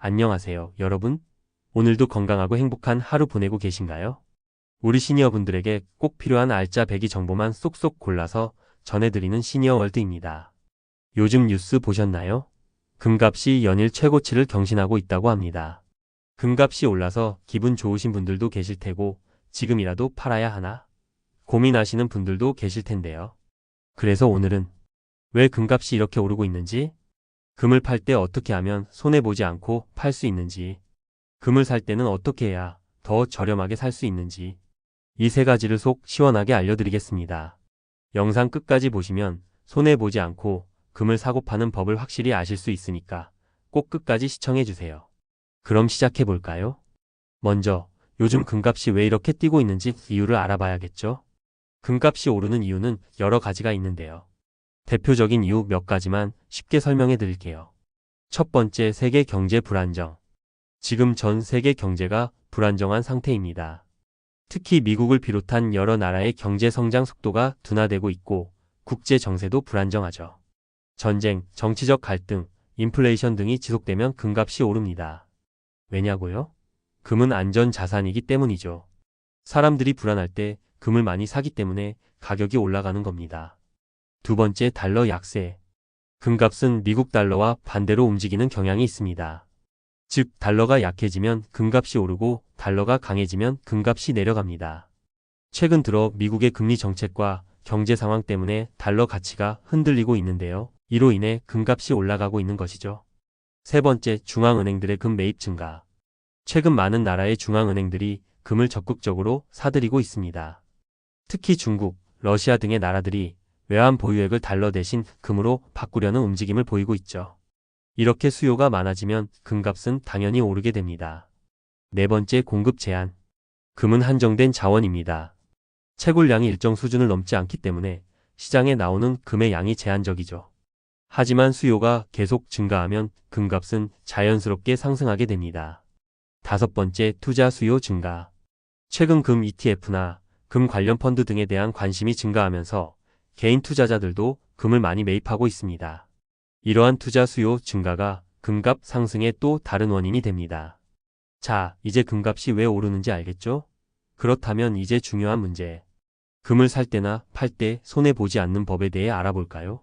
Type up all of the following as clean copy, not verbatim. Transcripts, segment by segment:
안녕하세요, 여러분. 오늘도 건강하고 행복한 하루 보내고 계신가요? 우리 시니어분들에게 꼭 필요한 알짜 배기 정보만 쏙쏙 골라서 전해드리는 시니어월드입니다. 요즘 뉴스 보셨나요? 금값이 연일 최고치를 경신하고 있다고 합니다. 금값이 올라서 기분 좋으신 분들도 계실 테고 지금이라도 팔아야 하나? 고민하시는 분들도 계실 텐데요. 그래서 오늘은 왜 금값이 이렇게 오르고 있는지, 금을 팔 때 어떻게 하면 손해보지 않고 팔 수 있는지, 금을 살 때는 어떻게 해야 더 저렴하게 살 수 있는지, 이 세 가지를 속 시원하게 알려드리겠습니다. 영상 끝까지 보시면 손해보지 않고 금을 사고 파는 법을 확실히 아실 수 있으니까 꼭 끝까지 시청해주세요. 그럼 시작해볼까요? 먼저 요즘 금값이 왜 이렇게 뛰고 있는지 이유를 알아봐야겠죠? 금값이 오르는 이유는 여러 가지가 있는데요. 대표적인 이유 몇 가지만 쉽게 설명해 드릴게요. 첫 번째, 세계 경제 불안정. 지금 전 세계 경제가 불안정한 상태입니다. 특히 미국을 비롯한 여러 나라의 경제 성장 속도가 둔화되고 있고 국제 정세도 불안정하죠. 전쟁, 정치적 갈등, 인플레이션 등이 지속되면 금값이 오릅니다. 왜냐고요? 금은 안전 자산이기 때문이죠. 사람들이 불안할 때 금을 많이 사기 때문에 가격이 올라가는 겁니다. 두 번째, 달러 약세. 금값은 미국 달러와 반대로 움직이는 경향이 있습니다. 즉, 달러가 약해지면 금값이 오르고 달러가 강해지면 금값이 내려갑니다. 최근 들어 미국의 금리 정책과 경제 상황 때문에 달러 가치가 흔들리고 있는데요. 이로 인해 금값이 올라가고 있는 것이죠. 세 번째, 중앙은행들의 금 매입 증가. 최근 많은 나라의 중앙은행들이 금을 적극적으로 사들이고 있습니다. 특히 중국, 러시아 등의 나라들이 외환 보유액을 달러 대신 금으로 바꾸려는 움직임을 보이고 있죠. 이렇게 수요가 많아지면 금값은 당연히 오르게 됩니다. 네 번째, 공급 제한. 금은 한정된 자원입니다. 채굴량이 일정 수준을 넘지 않기 때문에 시장에 나오는 금의 양이 제한적이죠. 하지만 수요가 계속 증가하면 금값은 자연스럽게 상승하게 됩니다. 다섯 번째, 투자 수요 증가. 최근 금 ETF나 금 관련 펀드 등에 대한 관심이 증가하면서 개인 투자자들도 금을 많이 매입하고 있습니다. 이러한 투자 수요 증가가 금값 상승의 또 다른 원인이 됩니다. 자, 이제 금값이 왜 오르는지 알겠죠? 그렇다면 이제 중요한 문제. 금을 살 때나 팔 때 손해보지 않는 법에 대해 알아볼까요?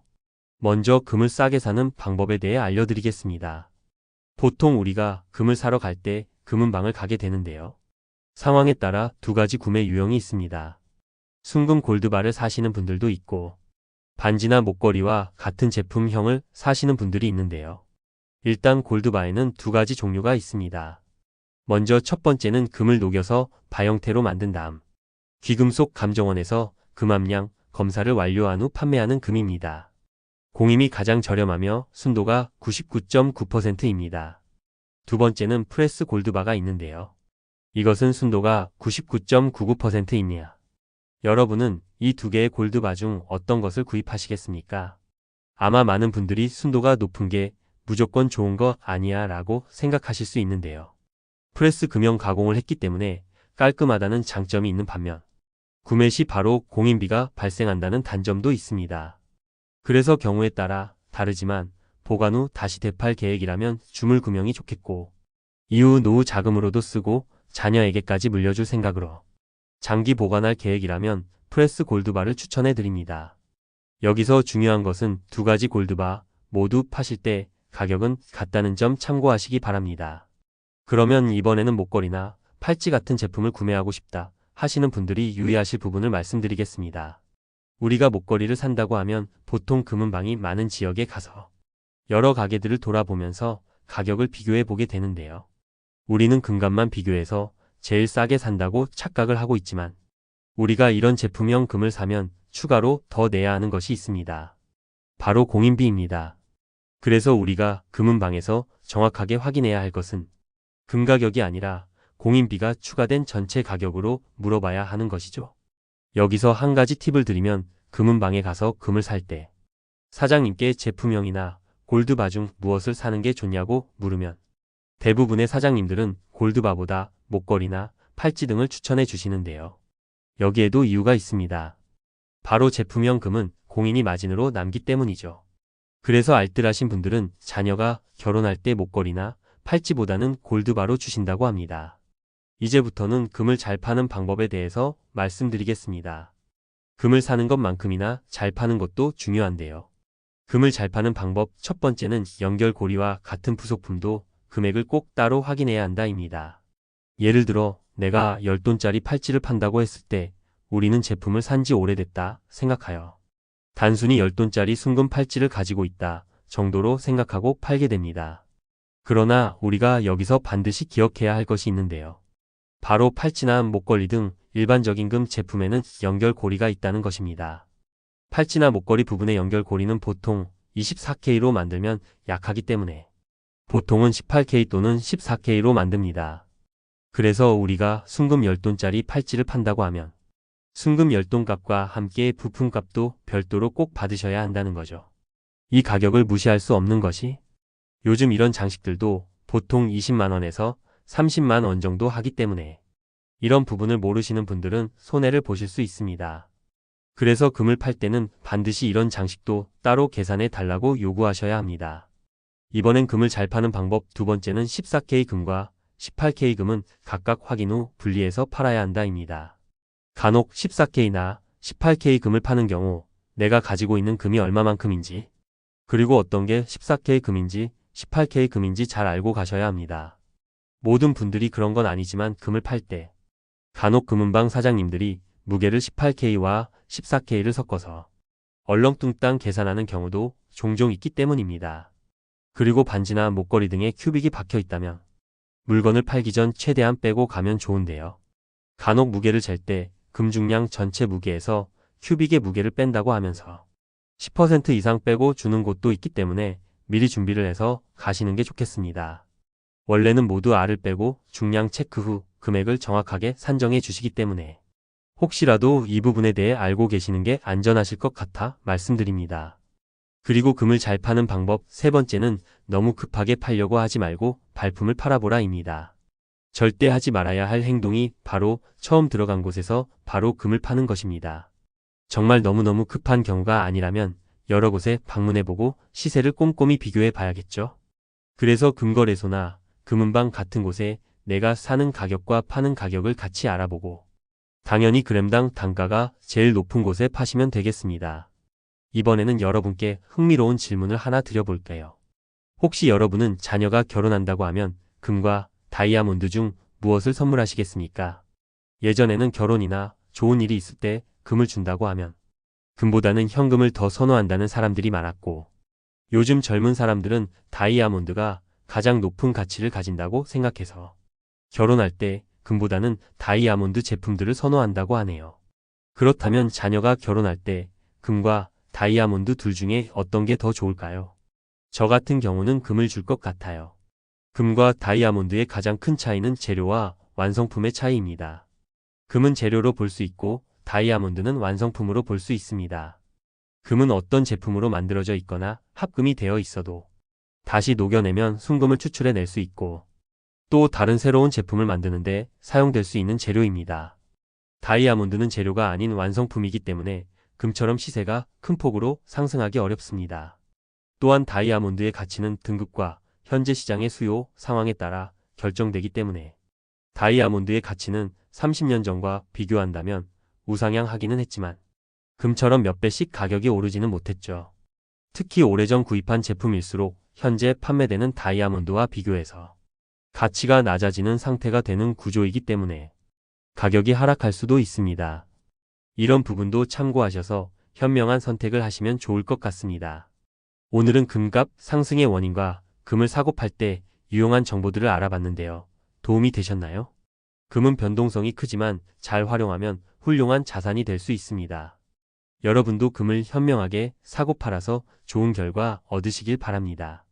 먼저 금을 싸게 사는 방법에 대해 알려드리겠습니다. 보통 우리가 금을 사러 갈 때 금은방을 가게 되는데요. 상황에 따라 두 가지 구매 유형이 있습니다. 순금 골드바를 사시는 분들도 있고 반지나 목걸이와 같은 제품형을 사시는 분들이 있는데요. 일단 골드바에는 두 가지 종류가 있습니다. 먼저 첫 번째는 금을 녹여서 바 형태로 만든 다음 귀금속 감정원에서 금함량 검사를 완료한 후 판매하는 금입니다. 공임이 가장 저렴하며 순도가 99.9%입니다. 두 번째는 프레스 골드바가 있는데요. 이것은 순도가 99.99%입니다. 여러분은 이 두 개의 골드바 중 어떤 것을 구입하시겠습니까? 아마 많은 분들이 순도가 높은 게 무조건 좋은 거 아니야 라고 생각하실 수 있는데요. 프레스 금형 가공을 했기 때문에 깔끔하다는 장점이 있는 반면 구매 시 바로 공인비가 발생한다는 단점도 있습니다. 그래서 경우에 따라 다르지만 보관 후 다시 되팔 계획이라면 주물 금형이 좋겠고 이후 노후 자금으로도 쓰고 자녀에게까지 물려줄 생각으로 장기 보관할 계획이라면 프레스 골드바를 추천해 드립니다. 여기서 중요한 것은 두 가지 골드바 모두 파실 때 가격은 같다는 점 참고하시기 바랍니다. 그러면 이번에는 목걸이나 팔찌 같은 제품을 구매하고 싶다 하시는 분들이 유의하실 부분을 말씀드리겠습니다. 우리가 목걸이를 산다고 하면 보통 금은방이 많은 지역에 가서 여러 가게들을 돌아보면서 가격을 비교해 보게 되는데요. 우리는 금값만 비교해서 제일 싸게 산다고 착각을 하고 있지만 우리가 이런 제품형 금을 사면 추가로 더 내야 하는 것이 있습니다. 바로 공인비입니다. 그래서 우리가 금은방에서 정확하게 확인해야 할 것은 금 가격이 아니라 공인비가 추가된 전체 가격으로 물어봐야 하는 것이죠. 여기서 한 가지 팁을 드리면 금은방에 가서 금을 살 때 사장님께 제품형이나 골드바 중 무엇을 사는 게 좋냐고 물으면 대부분의 사장님들은 골드바보다 목걸이나 팔찌 등을 추천해 주시는데요. 여기에도 이유가 있습니다. 바로 제품형 금은 공인이 마진으로 남기 때문이죠. 그래서 알뜰하신 분들은 자녀가 결혼할 때 목걸이나 팔찌보다는 골드바로 주신다고 합니다. 이제부터는 금을 잘 파는 방법에 대해서 말씀드리겠습니다. 금을 사는 것만큼이나 잘 파는 것도 중요한데요. 금을 잘 파는 방법 첫 번째는 연결고리와 같은 부속품도 금액을 꼭 따로 확인해야 한다입니다. 예를 들어 내가 10돈짜리 팔찌를 판다고 했을 때 우리는 제품을 산 지 오래됐다 생각하여 단순히 10돈짜리 순금 팔찌를 가지고 있다 정도로 생각하고 팔게 됩니다. 그러나 우리가 여기서 반드시 기억해야 할 것이 있는데요. 바로 팔찌나 목걸이 등 일반적인 금 제품에는 연결고리가 있다는 것입니다. 팔찌나 목걸이 부분의 연결고리는 보통 24K로 만들면 약하기 때문에 보통은 18K 또는 14K로 만듭니다. 그래서 우리가 순금 10돈짜리 팔찌를 판다고 하면 순금 10돈 값과 함께 부품값도 별도로 꼭 받으셔야 한다는 거죠. 이 가격을 무시할 수 없는 것이 요즘 이런 장식들도 보통 20만 원에서 30만 원 정도 하기 때문에 이런 부분을 모르시는 분들은 손해를 보실 수 있습니다. 그래서 금을 팔 때는 반드시 이런 장식도 따로 계산해 달라고 요구하셔야 합니다. 이번엔 금을 잘 파는 방법 두 번째는 14K 금과 18K 금은 각각 확인 후 분리해서 팔아야 한다입니다. 간혹 14K나 18K 금을 파는 경우 내가 가지고 있는 금이 얼마만큼인지 그리고 어떤 게 14K 금인지 18K 금인지 잘 알고 가셔야 합니다. 모든 분들이 그런 건 아니지만 금을 팔 때 간혹 금은방 사장님들이 무게를 18K와 14K를 섞어서 얼렁뚱땅 계산하는 경우도 종종 있기 때문입니다. 그리고 반지나 목걸이 등에 큐빅이 박혀 있다면 물건을 팔기 전 최대한 빼고 가면 좋은데요. 간혹 무게를 잴 때 금중량 전체 무게에서 큐빅의 무게를 뺀다고 하면서 10% 이상 빼고 주는 곳도 있기 때문에 미리 준비를 해서 가시는 게 좋겠습니다. 원래는 모두 알을 빼고 중량 체크 후 금액을 정확하게 산정해 주시기 때문에 혹시라도 이 부분에 대해 알고 계시는 게 안전하실 것 같아 말씀드립니다. 그리고 금을 잘 파는 방법 세 번째는 너무 급하게 팔려고 하지 말고 발품을 팔아보라입니다. 절대 하지 말아야 할 행동이 바로 처음 들어간 곳에서 바로 금을 파는 것입니다. 정말 너무너무 급한 경우가 아니라면 여러 곳에 방문해보고 시세를 꼼꼼히 비교해 봐야겠죠. 그래서 금거래소나 금은방 같은 곳에 내가 사는 가격과 파는 가격을 같이 알아보고 당연히 그램당 단가가 제일 높은 곳에 파시면 되겠습니다. 이번에는 여러분께 흥미로운 질문을 하나 드려볼게요. 혹시 여러분은 자녀가 결혼한다고 하면 금과 다이아몬드 중 무엇을 선물하시겠습니까? 예전에는 결혼이나 좋은 일이 있을 때 금을 준다고 하면 금보다는 현금을 더 선호한다는 사람들이 많았고 요즘 젊은 사람들은 다이아몬드가 가장 높은 가치를 가진다고 생각해서 결혼할 때 금보다는 다이아몬드 제품들을 선호한다고 하네요. 그렇다면 자녀가 결혼할 때 금과 다이아몬드 둘 중에 어떤 게 더 좋을까요? 저 같은 경우는 금을 줄 것 같아요. 금과 다이아몬드의 가장 큰 차이는 재료와 완성품의 차이입니다. 금은 재료로 볼 수 있고 다이아몬드는 완성품으로 볼 수 있습니다. 금은 어떤 제품으로 만들어져 있거나 합금이 되어 있어도 다시 녹여내면 순금을 추출해낼 수 있고 또 다른 새로운 제품을 만드는데 사용될 수 있는 재료입니다. 다이아몬드는 재료가 아닌 완성품이기 때문에 금처럼 시세가 큰 폭으로 상승하기 어렵습니다. 또한 다이아몬드의 가치는 등급과 현재 시장의 수요 상황에 따라 결정되기 때문에 다이아몬드의 가치는 30년 전과 비교한다면 우상향하기는 했지만 금처럼 몇 배씩 가격이 오르지는 못했죠. 특히 오래전 구입한 제품일수록 현재 판매되는 다이아몬드와 비교해서 가치가 낮아지는 상태가 되는 구조이기 때문에 가격이 하락할 수도 있습니다. 이런 부분도 참고하셔서 현명한 선택을 하시면 좋을 것 같습니다. 오늘은 금값 상승의 원인과 금을 사고 팔 때 유용한 정보들을 알아봤는데요. 도움이 되셨나요? 금은 변동성이 크지만 잘 활용하면 훌륭한 자산이 될 수 있습니다. 여러분도 금을 현명하게 사고 팔아서 좋은 결과 얻으시길 바랍니다.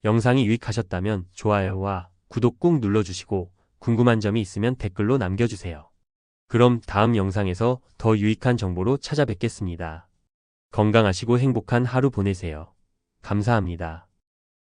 영상이 유익하셨다면 좋아요와 구독 꾹 눌러주시고 궁금한 점이 있으면 댓글로 남겨주세요. 그럼 다음 영상에서 더 유익한 정보로 찾아뵙겠습니다. 건강하시고 행복한 하루 보내세요. 감사합니다.